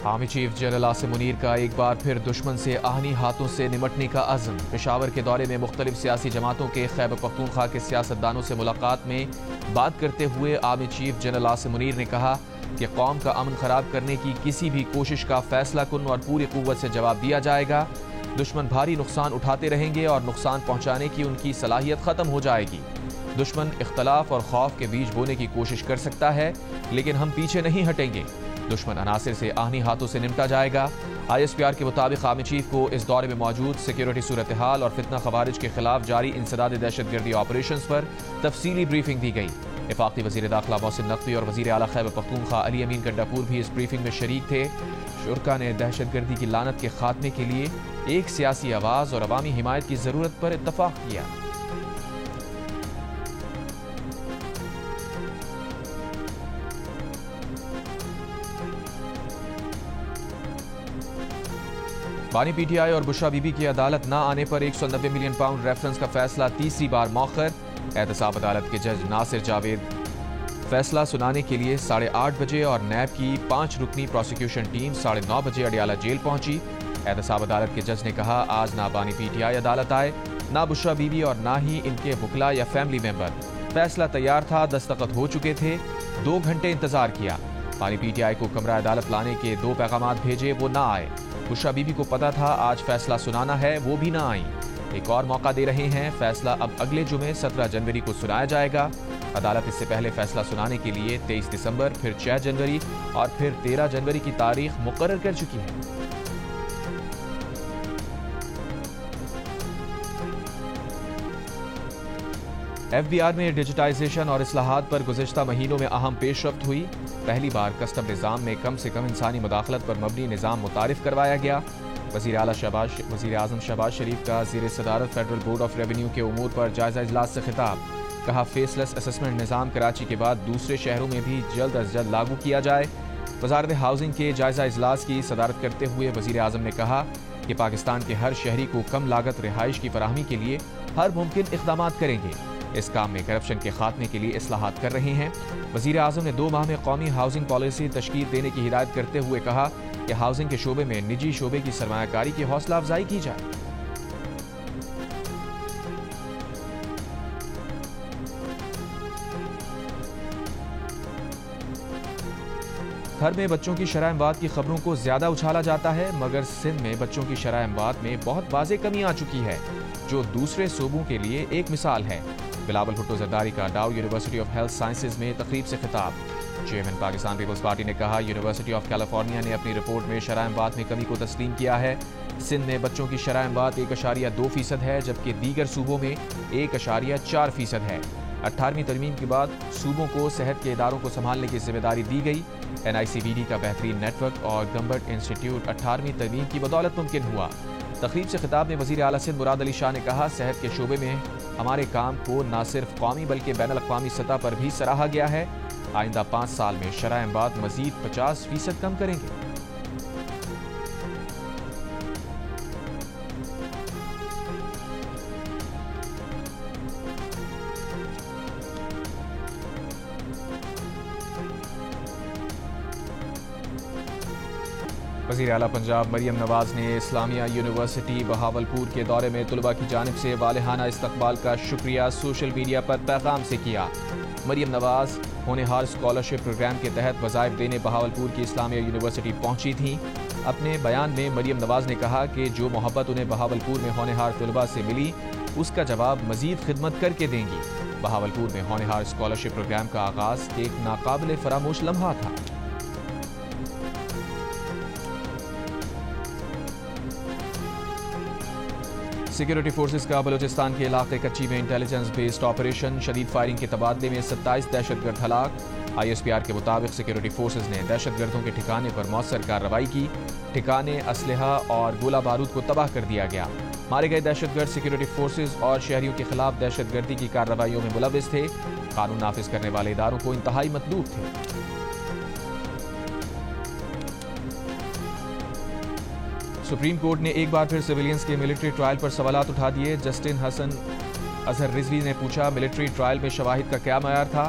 Army chief general Asim Munir का एक बार फिर दुश्मन से आहनी हाथों से निमटने का अज़्म। पेशावर के दौरे में मुख्तलिफ सियासी जमातों के खैबर पख्तूनख्वा के सियासतदानों से मुलाकात में बात करते हुए army chief general Asim Munir ने कहा कि कौम का अमन खराब करने की किसी भी कोशिश का फैसला कुन और पूरी कुव्वत से जवाब दिया जाएगा। दुश्मन भारी नुकसान उठाते रहेंगे और नुकसान पहुंचाने की उनकी सलाहियत ख़त्म हो जाएगी। दुश्मन इख्तलाफ और खौफ के बीज बोने की कोशिश कर सकता है, लेकिन हम पीछे नहीं हटेंगे। दुश्मन अनासिर से आहनी हाथों से निपटा जाएगा। ISPR के मुताबिक आर्मी चीफ को इस दौरे में मौजूद सिक्योरिटी सूरत हाल और फितना खवारिज के खिलाफ जारी इंसदाद दहशतगर्दी ऑपरेशन पर तफसीली ब्रीफिंग दी गई। वफाकी वज़ीर दाखिला मोहसिन नकवी और वज़ीर आला खैबर पख्तूनख्वा अली अमीन गड्डापुर भी इस ब्रीफिंग में शरीक थे। शुरका ने दहशतगर्दी की लानत के खात्मे के लिए एक सियासी आवाज़ और अवामी हिमायत की ज़रूरत पर इत्तफाक किया। बानी PTI और बुशरा बीबी की अदालत न आने पर 190 मिलियन पाउंड रेफरेंस का फैसला तीसरी बार मौखर। एहतसाब अदालत के जज नासिर जावेद फैसला सुनाने के लिए 8:30 बजे और नैब की 5 रुकनी प्रोसिक्यूशन टीम 9:30 बजे अडियाला जेल पहुंची। एहतसाब अदालत के जज ने कहा आज ना बानी PTI अदालत आए, ना बुशरा बीबी और ना ही इनके वकला या फैमिली मेंबर। फैसला तैयार था, दस्तखत हो चुके थे, 2 घंटे इंतजार किया। बानी PTI को कमरा अदालत लाने के 2 पैगामात भेजे, वो ना आए। बुशरा बीबी को पता था आज फैसला सुनाना है, वो भी ना आई। एक और मौका दे रहे हैं, फैसला अब अगले जुमे 17 जनवरी को सुनाया जाएगा। अदालत इससे पहले फैसला सुनाने के लिए 23 दिसंबर, फिर 6 जनवरी और फिर 13 जनवरी की तारीख मुकर्रर कर चुकी है। FBR में डिजिटाइजेशन और इस्लाहात पर गुज़िश्ता महीनों में अहम पेशरफ्त हुई। पहली बार कस्टम निज़ाम में कम से कम इंसानी मुदाखलत पर मबनी निज़ाम मुतारिफ करवाया गया। वज़ीर आज़म शहबाज शरीफ का ज़ीर सदारत फेडरल बोर्ड ऑफ रेवेन्यू के उमूर पर जायज़ा इजलास से खिताब। कहा फेसलेस असेसमेंट निज़ाम कराची के बाद दूसरे शहरों में भी जल्द अज जल्द लागू किया जाए। वज़ारत हाउसिंग के जायज़ा इजलास की सदारत करते हुए वज़ीर आज़म ने कहा कि पाकिस्तान के हर शहरी को कम लागत रिहाइश की फराहमी के लिए हर मुमकिन इक़दाम करेंगे। इस काम में करप्शन के खात्मे के लिए इस्लाहात कर रहे हैं। वज़ीर आज़म ने 2 माह में कौमी हाउसिंग पॉलिसी तश्कील देने की हिदायत करते हुए कहा कि हाउसिंग के शोबे में निजी शोबे की सरमायाकारी की हौसला अफजाई की जाए। घर में बच्चों की शरह इमवात की खबरों को ज्यादा उछाला जाता है, मगर सिंध में बच्चों की शरह इमवात में बहुत वाज़ेह कमी आ चुकी है, जो दूसरे सूबों के लिए एक मिसाल है। बिलावल भुट्टो जरदारी का डाउ यूनिवर्सिटी ऑफ हेल्थ साइंसेज में तकरीब से खिताब। चेयरमैन पाकिस्तान पीपल्स पार्टी ने कहा यूनिवर्सिटी ऑफ कैलिफोर्निया ने अपनी रिपोर्ट में शरह इमवात में कमी को तस्लीम किया है। सिंध में बच्चों की शरह इमवात 1.2% है, जबकि दीगर सूबों में 1.4% है। 18वीं तरमीम के बाद सूबों को सेहत के इदारों को संभालने की जिम्मेदारी दी गई। NICVD का बेहतरीन नेटवर्क और गम्बर्ट इंस्टीट्यूट 18वीं तरमीम की बदौलत मुमकिन हुआ। तकरीब से खिताब में वज़ीर आला सिंध मुराद अली शाह ने कहा सेहत के शोबे में हमारे काम को न सिर्फ कौमी बल्कि बैनुल अक़वामी सतह पर भी सराहा गया है। आइंदा 5 साल में शरह इमवात मजीद 50% कम करेंगे। वज़ीर आला पंजाब मरियम नवाज ने इस्लामिया यूनिवर्सिटी बहावलपुर के दौरे में तुलबा की जानिब से वालेहाना इस्तकबाल का शुक्रिया सोशल मीडिया पर पैगाम से किया। मरियम नवाज होनहार स्कॉलरशिप प्रोग्राम के तहत वज़ाइफ देने बहावलपुर की इस्लामिया यूनिवर्सिटी पहुंची थीं। अपने बयान में मरियम नवाज ने कहा कि जो मोहब्बत उन्हें बहावलपुर में होनहार तुलबा से मिली, उसका जवाब मजीद खिदमत करके देंगी। बहावलपुर में होनहार स्कॉलरशिप प्रोग्राम का आगाज एक नाकाबिल फरामोश लम्हा था। सिक्योरिटी फोर्सेस का बलूचिस्तान के इलाके कच्ची में इंटेलिजेंस बेस्ड ऑपरेशन, शदीद फायरिंग के तबादले में 27 दहशतगर्द हलाक। ISPR के मुताबिक सिक्योरिटी फोर्सेस ने दहशतगर्दों के ठिकाने पर मौसर कार्रवाई की। ठिकाने, असलहा और गोला बारूद को तबाह कर दिया गया। मारे गए दहशतगर्द सिक्योरिटी फोर्सेस और शहरियों के खिलाफ दहशतगर्दी की कार्रवाइयों में मुलविस थे। कानून नाफिज करने वाले इदारों को इंतहाई मतलूब थे। सुप्रीम कोर्ट ने एक बार फिर सिविलियंस के मिलिट्री ट्रायल पर सवालात उठा दिए। जस्टिस हसन अजहर रिजवी ने पूछा मिलिट्री ट्रायल में शवाहिद का क्या मयार था,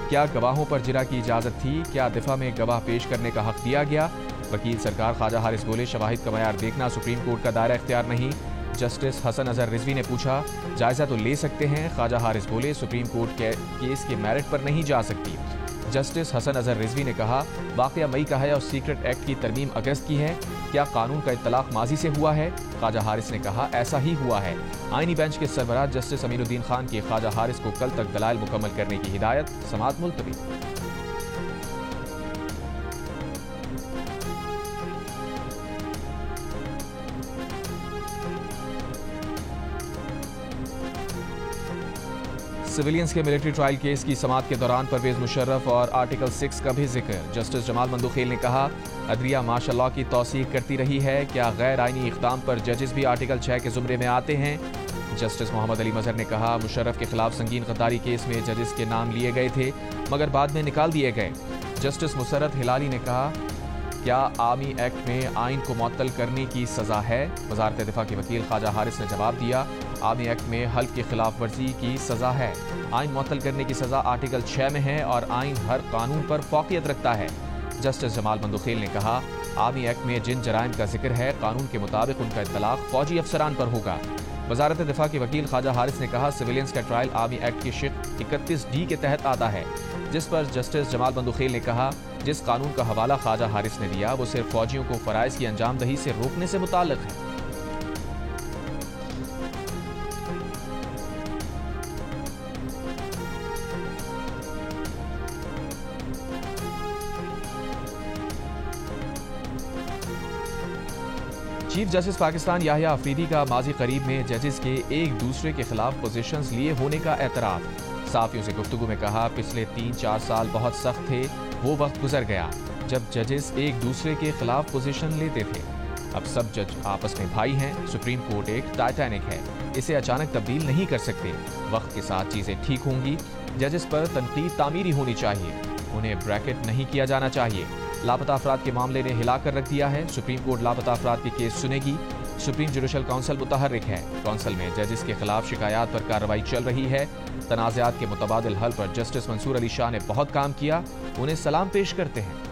क्या गवाहों पर जिरा की इजाजत थी, क्या दिफा में गवाह पेश करने का हक दिया गया। वकील सरकार ख्वाजा हारिस बोले, शवाहिद का मयार देखना सुप्रीम कोर्ट का दायरा इख्तियार नहीं। जस्टिस हसन अजहर रिजवी ने पूछा, जायजा तो ले सकते हैं। ख्वाजा हारिस बोले, सुप्रीम कोर्ट के केस के मेरिट पर नहीं जा सकती। जस्टिस हसन अजहर रिजवी ने कहा, वाकया मई का है और सीक्रेट एक्ट की तरमीम अगस्त की है। क्या कानून का इत्तलाक माजी से हुआ है? ख्वाजा हारिस ने कहा, ऐसा ही हुआ है। आईनी बेंच के सरबराह जस्टिस अमीरुद्दीन खान की ख्वाजा हारिस को कल तक दलाइल मुकम्मल करने की हिदायत, समाअत मुलतवी। सिविलियंस के मिलिट्री ट्रायल केस की समाअत के दौरान परवेज मुशर्रफ और आर्टिकल 6 का भी जिक्र। जस्टिस जमाल मंदुखेल ने कहा, अदलिया माशाअल्लाह की तौसीक करती रही है। क्या गैर आईनी इक़दाम पर जजेस भी आर्टिकल 6 के जुमरे में आते हैं? जस्टिस मोहम्मद अली मजहर ने कहा, मुशर्रफ के खिलाफ संगीन गद्दारी केस में जजेस के नाम लिए गए थे मगर बाद में निकाल दिए गए। जस्टिस मुसर्रत हिलाली ने कहा, क्या आर्मी एक्ट में आइन को मुअत्तल करने की सजा है? वजारत दिफा के वकील ख्वाजा हारिस ने जवाब दिया, आर्मी एक्ट में हल्फ की खिलाफ वर्जी की सजा है। आइन मुअत्तल करने की सजा आर्टिकल 6 में है और आइन हर कानून पर फौकियत रखता है। जस्टिस जमाल मंदुखेल ने कहा, आर्मी एक्ट में जिन जराइम का जिक्र है, कानून के मुताबिक उनका इत्तलाक फौजी अफसरान पर होगा। वजारत दिफा के वकील ख्वाजा हारिस ने कहा, सिविलियंस का ट्रायल आर्मी एक्ट की शिक 31D के तहत आता है, जिस पर जस्टिस जमाल मंदुखेल ने कहा, जिस कानून का हवाला ख्वाजा हारिस ने दिया वो सिर्फ फौजियों को फराइज की अंजामदही से रोकने से मुताल्लिक है। चीफ जस्टिस पाकिस्तान याहिया अफरीदी का माजी करीब में जजेस के एक दूसरे के खिलाफ पोजीशंस लिए होने का एतराफ। साफियों से गुफ्तगू में कहा, पिछले 3-4 साल बहुत सख्त थे, वो वक्त गुजर गया जब जजेस एक दूसरे के खिलाफ पोजीशन लेते थे। अब सब जज आपस में भाई हैं। सुप्रीम कोर्ट एक टाइटैनिक है, इसे अचानक तब्दील नहीं कर सकते। वक्त के साथ चीजें ठीक होंगी। जजेस पर तनकीद तामीरी होनी चाहिए, उन्हें ब्रैकेट नहीं किया जाना चाहिए। लापता अफराद के मामले ने हिलाकर रख दिया है। सुप्रीम कोर्ट लापता अफराद के केस सुनेगी। सुप्रीम जुडिशल काउंसिल मुतहर्रिक है। काउंसिल में जजेस के खिलाफ शिकायत पर कार्रवाई चल रही है। तनाज़ात के मुतबादिल हल पर जस्टिस मंसूर अली शाह ने बहुत काम किया, उन्हें सलाम पेश करते हैं।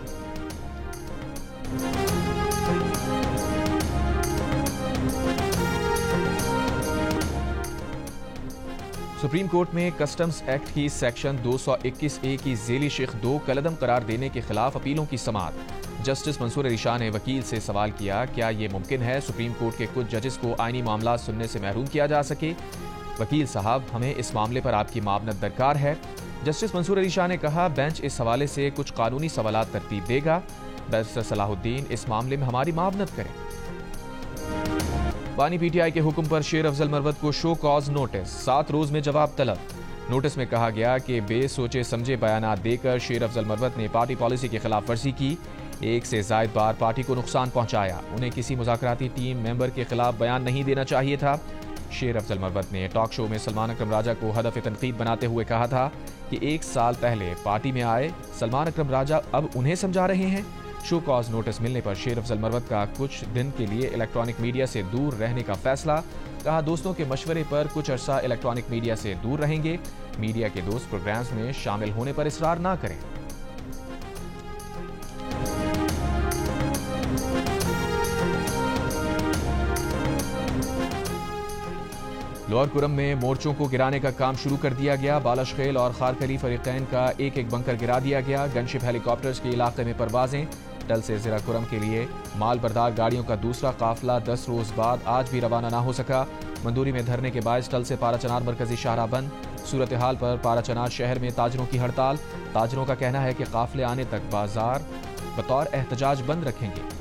सुप्रीम कोर्ट में कस्टम्स एक्ट की सेक्शन 221A की झेली शिक 2 कलअदम करार देने के खिलाफ अपीलों की समाअत। जस्टिस मंसूर अली शाह ने वकील से सवाल किया, क्या ये मुमकिन है सुप्रीम कोर्ट के कुछ जजेस को आईनी मामला सुनने से महरूम किया जा सके? वकील साहब, हमें इस मामले पर आपकी मावनत दरकार है। जस्टिस मंसूर अली शाह ने कहा, बेंच इस हवाले से कुछ कानूनी सवालात तरतीब देगा। बैरिस्टर सलाहुद्दीन इस मामले में हमारी मावनत करें। बानी पीटीआई के हुक्म पर शेर अफजल मरवत को शो कॉज नोटिस, 7 रोज में जवाब तलब। नोटिस में कहा गया कि बेसोचे समझे बयानात देकर शेर अफजल मरवत ने पार्टी पॉलिसी की खिलाफ वर्जी की, एक से जायद बार पार्टी को नुकसान पहुंचाया। उन्हें किसी मुज़ाकराती टीम मेंबर के खिलाफ बयान नहीं देना चाहिए था। शेर अफजल मरवत ने टॉक शो में सलमान अकरम राजा को हदफ तनकीद बनाते हुए कहा था कि 1 साल पहले पार्टी में आए सलमान अकरम राजा अब उन्हें समझा रहे हैं। शो कॉज नोटिस मिलने पर शेर अफजल मरवत का कुछ दिन के लिए इलेक्ट्रॉनिक मीडिया से दूर रहने का फैसला। कहा, दोस्तों के मशवरे पर कुछ अरसा इलेक्ट्रॉनिक मीडिया से दूर रहेंगे। मीडिया के दोस्त प्रोग्राम्स में शामिल होने पर इसरार ना करें। लोअर कुरम में मोर्चों को गिराने का काम शुरू कर दिया गया। बालाशखेल और खारकली फरीकैन का एक एक बंकर गिरा दिया गया। गनशिप हेलीकॉप्टर्स के इलाके में परवाजें। टल से जिला कुरम के लिए माल बरदार गाड़ियों का दूसरा काफिला 10 रोज बाद आज भी रवाना ना हो सका। मंदूरी में धरने के बायस टल से पाराचनार मरकजी शाहराह बंद। सूरत हाल पर पाराचनार शहर में ताजरों की हड़ताल। ताजरों का कहना है कि काफिले आने तक बाजार बतौर एहतजाज बंद रखेंगे।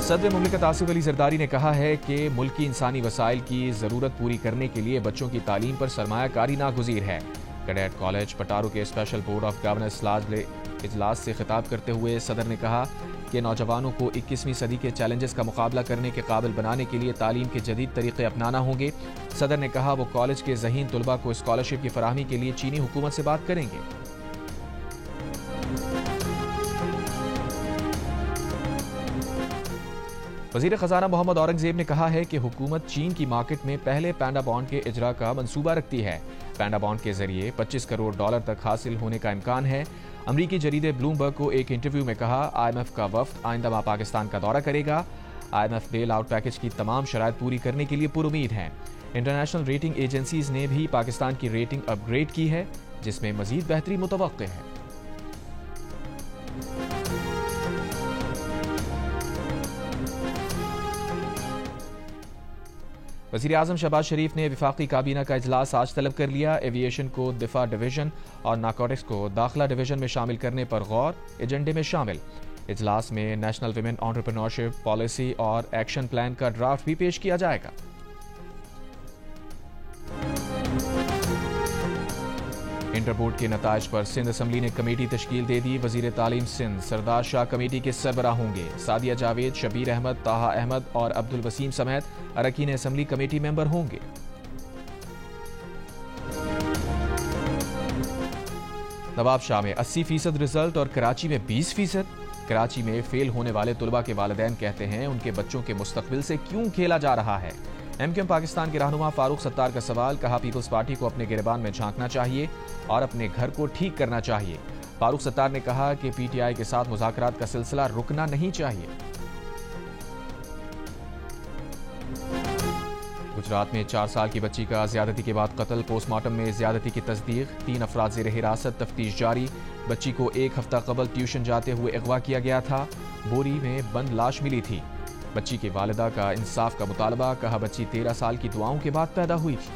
सदर मुमलिकत आसिफ अली जरदारी ने कहा है कि मुल्क की इंसानी वसाइल की ज़रूरत पूरी करने के लिए बच्चों की तालीम पर सरमायाकारी नागुज़ीर है। कैडेट कॉलेज पटारू के स्पेशल बोर्ड ऑफ गवर्नर्स इजलास से खिताब करते हुए सदर ने कहा कि नौजवानों को 21वीं सदी के चैलेंजेस का मुकाबला करने के काबिल बनाने के लिए तालीम के जदीद तरीके अपनाना होंगे। सदर ने कहा, वो कॉलेज के ज़हीन तुलबा को स्कॉलरशिप की फराहमी के लिए चीनी हुकूमत से बात करेंगे। वज़ीर ख़ज़ाना मोहम्मद औरंगज़ेब ने कहा है कि हुकूमत चीन की मार्केट में पहले पैंडा बॉन्ड के इजरा का मंसूबा रखती है। पैंडा बॉन्ड के जरिए $25 करोड़ तक हासिल होने का इम्कान है। अमरीकी जरीदे ब्लूमबर्ग को एक इंटरव्यू में कहा, IMF का वफ्द आइंदा माह पाकिस्तान का दौरा करेगा। IMF बेल आउट पैकेज की तमाम शराइत पूरी करने के लिए पुरुमीद हैं। इंटरनेशनल रेटिंग एजेंसीज ने भी पाकिस्तान की रेटिंग अपग्रेड की है, जिसमें मजीद बेहतरी मुतवक्के है। वज़ीर आज़म शहबाज शरीफ ने वफाकी काबीना का इजलास आज तलब कर लिया। एविएशन को दिफा डिवीजन और नारकोटिक्स को दाखिला डिवीजन में शामिल करने पर गौर एजेंडे में शामिल। इजलास में नेशनल विमेन एंटरप्रेन्योरशिप पॉलिसी और एक्शन प्लान का ड्राफ्ट भी पेश किया जाएगा। इंटर बोर्ड के नताज पर सिंध असम्बली ने कमेटी तश्कील दे दी। वजीर तालीम सिंध सरदार शाह कमेटी के सरबराह होंगे। सादिया जावेद, शबीर अहमद, ताहा अहमद और अब्दुल वसीम समेत अरकान असम्बली कमेटी मेंबर होंगे। नवाबशाह में 80% रिजल्ट और कराची में 20%। कराची में फेल होने वाले तुलबा के वालिदैन कहते हैं उनके बच्चों के मुस्तकबिल से क्यों खेला जा रहा है। MQM पाकिस्तान के रहनुमा फारूक सत्तार का सवाल, कहा पीपल्स पार्टी को अपने गिरबान में झांकना चाहिए और अपने घर को ठीक करना चाहिए। फारूक सत्तार ने कहा कि PTI के साथ मुज़ाकरात का सिलसिला रुकना नहीं चाहिए। गुजरात में 4 साल की बच्ची का ज्यादती के बाद कत्ल, पोस्टमार्टम में ज्यादती की तस्दीक। 3 अफराद ज़ेर हिरासत, तफ्तीश जारी। बच्ची को 1 हफ्ता कबल ट्यूशन जाते हुए अगवा किया गया था। बोरी में बंद लाश मिली थी। बच्ची के वालिदा का इंसाफ का मुतालबा, कहा बच्ची 13 साल की दुआओं के बाद पैदा हुई थी।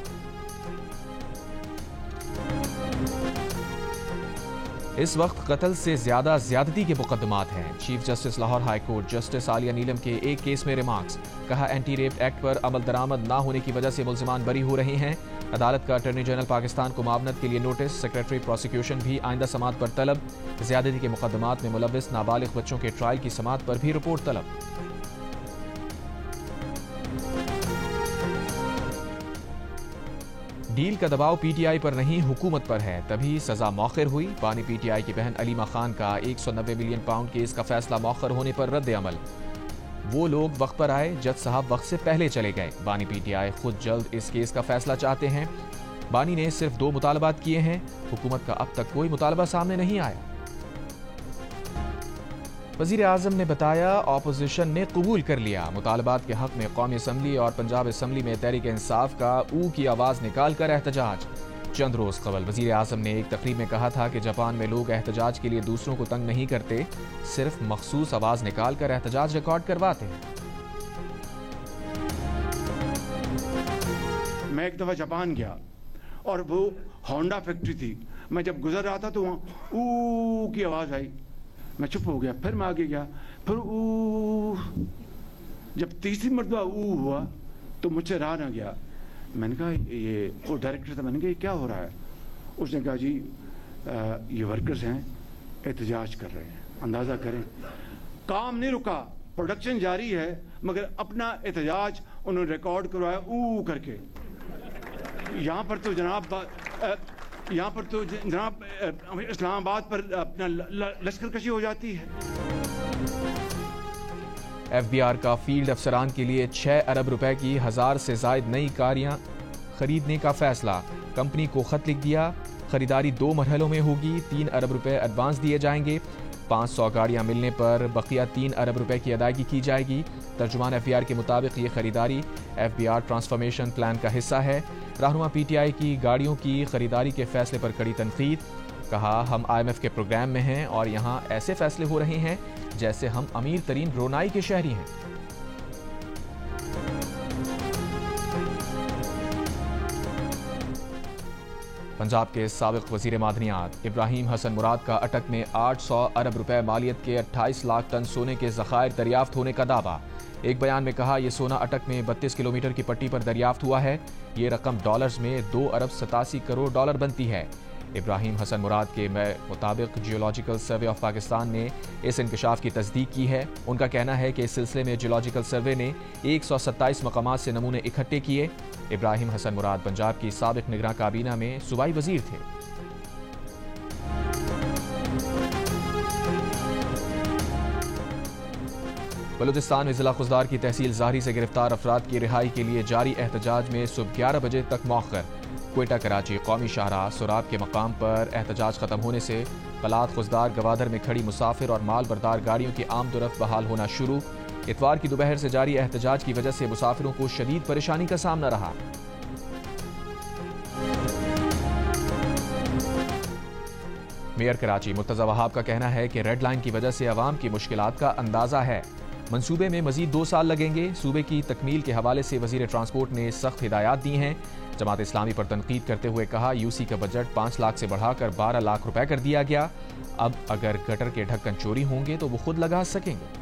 इस वक्त कत्ल से ज्यादा ज्यादती के मुकदमात हैं। Chief justice Lahore high court justice Aliya Neelam के एक केस में रिमार्क्स, कहा एंटी रेप एक्ट पर अमल दरामद ना होने की वजह से मुल्जिमान बरी हो रहे हैं। अदालत का अटॉर्नी जनरल पाकिस्तान को मामनत के लिए नोटिस। सेक्रेटरी प्रोसिक्यूशन भी आइंदा समाअत पर तलब। ज्यादती के मुकदमात में मुलव्विस नाबालिग बच्चों के ट्रायल की समाअत पर भी रिपोर्ट तलब। डील का दबाव PTI पर नहीं, हुकूमत पर है, तभी सजा मौखिर हुई। बानी PTI की बहन अलीमा खान का 190 मिलियन पाउंड केस का फैसला मौखिर होने पर रद्द अमल। वो लोग वक्त पर आए, जज साहब वक्त से पहले चले गए। बानी PTI खुद जल्द इस केस का फैसला चाहते हैं। बानी ने सिर्फ 2 मुतालबात किए हैं। हुकूमत का अब तक कोई मुतालबा सामने नहीं आया। वज़ीर आज़म ने बताया ऑपोजिशन ने कबूल कर लिया। मुतालबात के हक में कौमी असम्बली और पंजाब असम्बली में तहरीक इंसाफ का ऊ की आवाज़ निकाल कर एहतजाज। चंद रोज़ कबल वज़ीर आज़म ने एक तकरीब में कहा था कि जापान में लोग एहतजाज के लिए दूसरों को तंग नहीं करते, सिर्फ मखसूस आवाज़ निकाल कर एहतजाज रिकॉर्ड करवाते हैं। मैं एक दफ़ा जापान गया और वो होंडा फैक्ट्री थी। मैं जब गुजर रहा था तो वहाँ ऊ की आवाज़ आई। मैं चुप हो गया, फिर मैं आगे गया, फिर ऊ। जब तीसरी मरतबा ऊ हुआ तो मुझसे रहा ना गया। मैंने कहा ये वो डायरेक्टर था, मैंने कहा ये क्या हो रहा है। उसने कहा जी ये वर्कर्स हैं, एहतजाज कर रहे हैं। अंदाज़ा करें, काम नहीं रुका, प्रोडक्शन जारी है, मगर अपना एहतजाज उन्होंने रिकॉर्ड करवाया ऊ करके। यहाँ पर तो जनाब इस्लामाबाद पर अपना लश्करकशी हो जाती है। FBR का फील्ड अफसरान के लिए 6 अरब रुपए की 1000 से जायद नई कारियां खरीदने का फैसला। कंपनी को खत लिख दिया। खरीदारी 2 मरहलों में होगी। 3 अरब रुपए एडवांस दिए जाएंगे। 500 गाड़ियां मिलने पर बकिया 3 अरब रुपए की अदायगी की जाएगी। तर्जुमान FBR के मुताबिक ये खरीदारी FBR ट्रांसफॉर्मेशन प्लान का हिस्सा है। रहनुमा PTI की गाड़ियों की खरीदारी के फैसले पर कड़ी तनकीद, कहा हम IMF के प्रोग्राम में हैं और यहाँ ऐसे फैसले हो रहे हैं जैसे हम अमीर तरीन ब्रुनाई के शहरी हैं। पंजाब के साबिक वजीर मादनियात इब्राहिम हसन मुराद का अटक में 800 अरब रुपए मालियत के 28 लाख टन सोने के ज़खायर दरियाफ्त होने का दावा। एक बयान में कहा यह सोना अटक में 32 किलोमीटर की पट्टी पर दरियाफ्त हुआ है। ये रकम डॉलर्स में 2 अरब 87 करोड़ डॉलर बनती है। इब्राहिम हसन मुराद के मुताबिक जियोलॉजिकल सर्वे ऑफ पाकिस्तान ने इस इंकशाफ की तस्दीक की है। उनका कहना है कि इस सिलसिले में जियोलॉजिकल सर्वे ने 127 मकामात से नमूने इकट्ठे किए। इब्राहिम हसन मुराद पंजाब की साबिक निगरान काबीना में सूबाई वजीर थे। बलूचिस्तान में जिला खुजदार की तहसील ज़ाहरी से गिरफ्तार अफराद की रिहाई के लिए जारी एहतजाज में सुबह 11 बजे तक मौखर। क्वेटा कराची कौमी शाहराह सुराब के मकाम पर एहतजाज खत्म होने से पलात खुजदार गवादर में खड़ी मुसाफिर और माल बरदार गाड़ियों की आमदोरफ्त बहाल होना शुरू। इतवार की दोपहर से जारी एहतजाज की वजह से मुसाफिरों को शदीद परेशानी का सामना रहा। मेयर कराची मुर्तजा वहाब का कहना है कि रेड लाइन की वजह से अवाम की मुश्किलात का अंदाजा है। मंसूबे में मजीद 2 साल लगेंगे। सूबे की तकमील के हवाले से वजीर ट्रांसपोर्ट ने सख्त हिदायत दी हैं। जमात इस्लामी पर तनकीद करते हुए कहा, यूसी का बजट 5 लाख से बढ़ाकर 12 लाख रुपए कर दिया गया। अब अगर गटर के ढक्कन चोरी होंगे तो वो खुद लगा सकेंगे।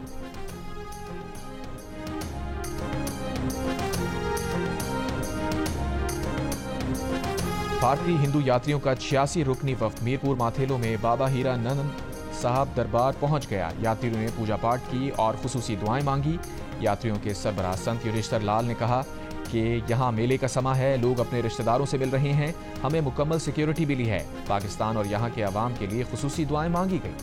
भारतीय हिंदू यात्रियों का 86 रुकनी वफ्द मीरपुर माथेलो में बाबा हीरा नंद साहब दरबार पहुंच गया। यात्रियों ने पूजा पाठ की और खुसूसी दुआएं मांगी। यात्रियों के सरबराह संत युधिष्ठिर लाल ने कहा कि यहाँ मेले का समा है, लोग अपने रिश्तेदारों से मिल रहे हैं, हमें मुकम्मल सिक्योरिटी मिली है। पाकिस्तान और यहाँ के अवाम के लिए खुसूसी दुआएं मांगी गई।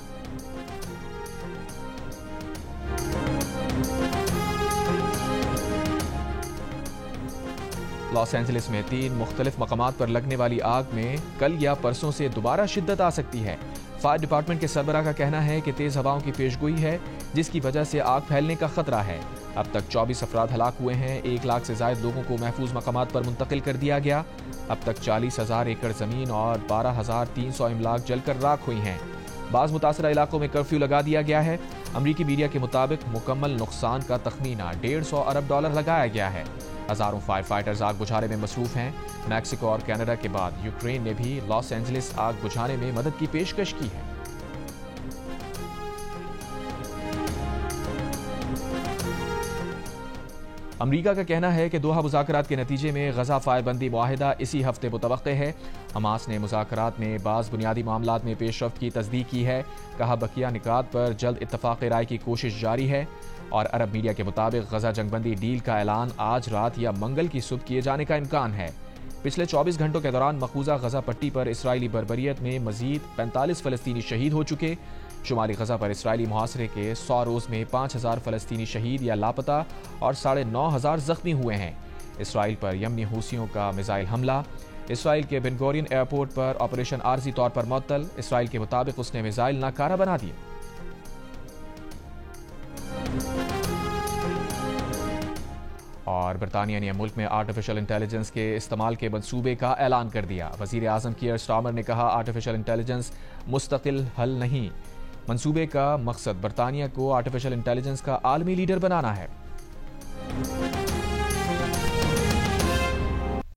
लॉस एंजलिस में 3 मुख्तलिफ मकामात पर लगने वाली आग में कल या परसों से दोबारा शिद्दत आ सकती है। फायर डिपार्टमेंट के सरबराह का कहना है कि तेज हवाओं की पेशगोई है, जिसकी वजह से आग फैलने का खतरा है। अब तक 24 अफराद हलाक हुए हैं। 1 लाख से ज्यादा लोगों को महफूज मकामात पर मुंतकिल कर दिया गया। अब तक 40,000 एकड़ जमीन और 12,300 इमलाक जलकर राख हुई हैं। बाज़ मुतासरा इलाकों में कर्फ्यू लगा दिया गया है। अमरीकी मीडिया के मुताबिक मुकम्मल नुकसान का तखमीना $150 अरब लगाया गया है। हजारों फायर फाइटर्स आग बुझाने में मसरूफ हैं। मैक्सिको और कनाडा के बाद यूक्रेन ने भी लॉस एंजलिस आग बुझाने में मदद की पेशकश की है। अमरीका का कहना है कि दोहा मुज़ाकरात के नतीजे में गजा फायरबंदी मुआहिदा इसी हफ्ते मुतवक्के है। हमास ने मुज़ाकरात में बाज़ बुनियादी मामलात में पेशरफ्त की तस्दीक की है। कहा, बकिया निकात पर जल्द इत्तफाक़ राय की कोशिश जारी है। और अरब मीडिया के मुताबिक गजा जंगबंदी डील का ऐलान आज रात या मंगल की सुबह किए जाने का इम्कान है। पिछले 24 घंटों के दौरान मकबूजा गजा पट्टी पर इसराइली बर्बरियत में मजीद 45 फ़लस्तीनी शहीद हो चुके। शुमाली गजा पर इसराइली मुहासरे के 100 रोज़ में 5,000 फ़लस्तीनी शहीद या लापता और 9,500 जख्मी हुए हैं। इसराइल पर यमनी हूसियों का मिसाइल हमला। इसराइल के बेन गुरियन एयरपोर्ट पर ऑपरेशन आर्जी तौर पर मुअत्तल। इसराइल के मुताबिक उसने मिसाइल नाकारा बना दिया। और बरतानिया ने मुल्क में आर्टिफिशियल इंटेलिजेंस के इस्तेमाल के मंसूबे का ऐलान कर दिया। वज़ीर आज़म कीयर स्टार्मर ने कहा, आर्टिफिशियल इंटेलिजेंस मुस्तकिल हल नहीं, मंसूबे का मकसद बरतानिया को आर्टिफिशियल इंटेलिजेंस का आलमी लीडर बनाना है।